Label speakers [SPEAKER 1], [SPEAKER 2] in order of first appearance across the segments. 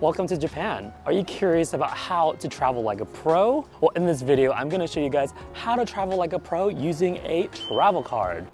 [SPEAKER 1] welcome to Japan. Are you curious about how to travel like a pro? Well, in this video, I'm gonna show you guys how to travel like a pro using a travel card.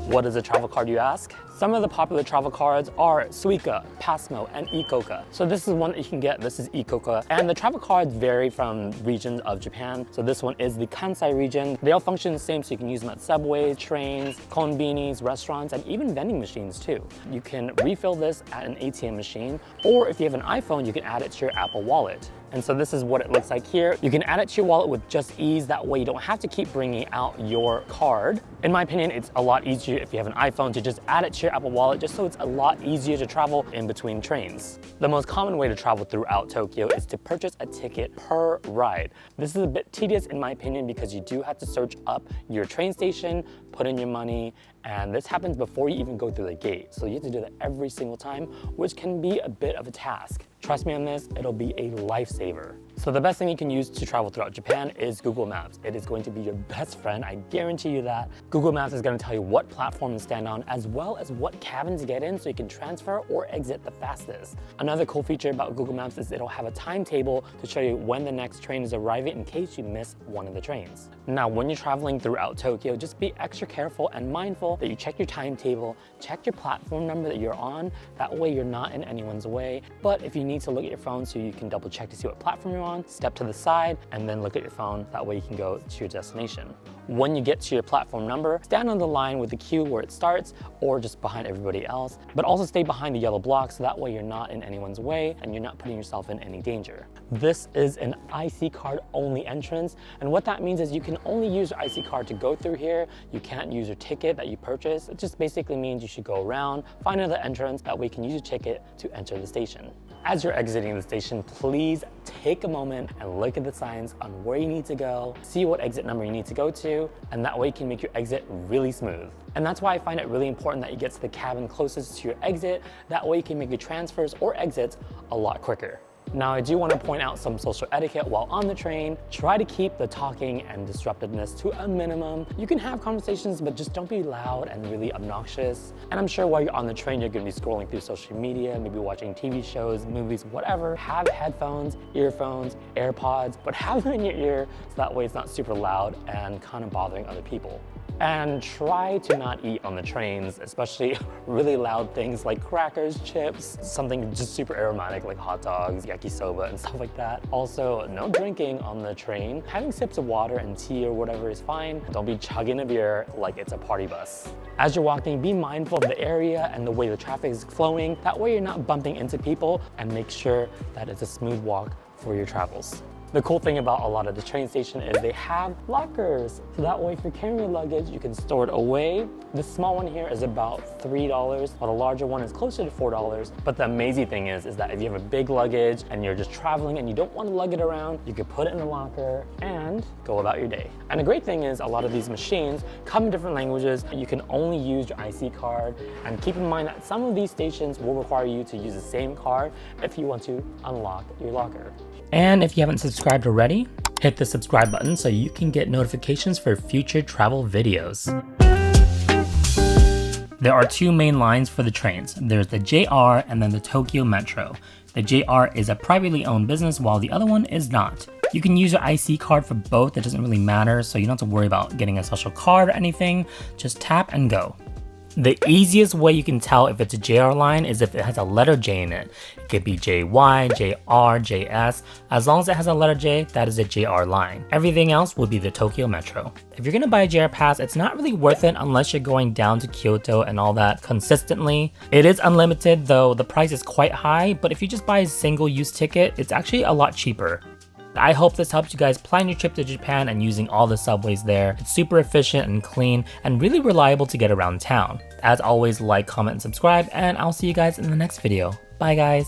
[SPEAKER 1] What is a travel card, you ask? Some of the popular travel cards are Suica, Passmo, and Ikoka. So this is one that you can get. This is Ikoka. And the travel cards vary from regions of Japan. So this one is the Kansai region. They all function the same, so you can use them at subways, trains, konbinis, restaurants, and even vending machines too. You can refill this at an ATM machine, or if you have an iPhone, you can add it to your Apple Wallet. And so this is what it looks like here. You can add it to your wallet with just ease. That way you don't have to keep bringing out your card. In my opinion, it's a lot easier if you have an iPhone to just add it to your Apple Wallet, just so it's a lot easier to travel in between trains. The most common way to travel throughout Tokyo is to purchase a ticket per ride. This is a bit tedious in my opinion because you do have to search up your train station, put in your money, and this happens before you even go through the gate. So you have to do that every single time, which can be a bit of a task. Trust me on this, it'll be a lifesaver. So the best thing you can use to travel throughout Japan is Google Maps. It is going to be your best friend, I guarantee you that. Google Maps is going to tell you what platform to stand on, as well as what cabin to get in so you can transfer or exit the fastest. Another cool feature about Google Maps is it'll have a timetable to show you when the next train is arriving in case you miss one of the trains. Now, when you're traveling throughout Tokyo, just be extra careful and mindful that you check your timetable, check your platform number that you're on. That way you're not in anyone's way. But if you need to look at your phone so you can double check to see what platform you're on, step to the side and then look at your phone. That way you can go to your destination. When you get to your platform number, stand on the line with the queue where it starts or just behind everybody else, but also stay behind the yellow block so that way you're not in anyone's way and you're not putting yourself in any danger. This is an IC card only entrance, and what that means is you can only use your IC card to go through here. You can't use your ticket that you purchased. It just basically means you should go around, find another entrance, that way you can use your ticket to enter the station. As you're exiting the station, please take a moment and look at the signs on where you need to go, see what exit number you need to go to, and that way you can make your exit really smooth. And that's why I find it really important that you get to the cabin closest to your exit. That way you can make your transfers or exits a lot quicker. Now, I do want to point out some social etiquette while on the train. Try to keep the talking and disruptiveness to a minimum. You can have conversations, but just don't be loud and really obnoxious. And I'm sure while you're on the train, you're going to be scrolling through social media, maybe watching TV shows, movies, whatever. Have headphones, earphones, AirPods, but have them in your ear so that way it's not super loud and kind of bothering other people. And try to not eat on the trains, especially really loud things like crackers, chips, something just super aromatic like hot dogs, yakisoba, and stuff like that. Also, no drinking on the train. Having sips of water and tea or whatever is fine. Don't be chugging a beer like it's a party bus. As you're walking, be mindful of the area and the way the traffic is flowing. That way you're not bumping into people, and make sure that it's a smooth walk for your travels. The cool thing about a lot of the train station is they have lockers. So that way if you're carrying your luggage, you can store it away. The small one here is about $3, while the larger one is closer to $4. But the amazing thing is that if you have a big luggage and you're just traveling and you don't want to lug it around, you can put it in the locker and go about your day. And the great thing is a lot of these machines come in different languages. You can only use your IC card. And keep in mind that some of these stations will require you to use the same card if you want to unlock your locker. And if you haven't subscribed already, hit the subscribe button so you can get notifications for future travel videos. There are two main lines for the trains. There's the JR and then the Tokyo Metro. The JR is a privately owned business while the other one is not. You can use your IC card for both, it doesn't really matter, so you don't have to worry about getting a special card or anything. Just tap and go. The easiest way you can tell if it's a JR line is if it has a letter J in it. It could be JY, JR, JS. As long as it has a letter J, that is a JR line. Everything else would be the Tokyo Metro. If you're gonna buy a JR pass, it's not really worth it unless you're going down to Kyoto and all that consistently. It is unlimited, though the price is quite high, but if you just buy a single-use ticket, it's actually a lot cheaper. I hope this helps you guys plan your trip to Japan and using all the subways there. It's super efficient and clean and really reliable to get around town. As always, like, comment, and subscribe, and I'll see you guys in the next video. Bye guys!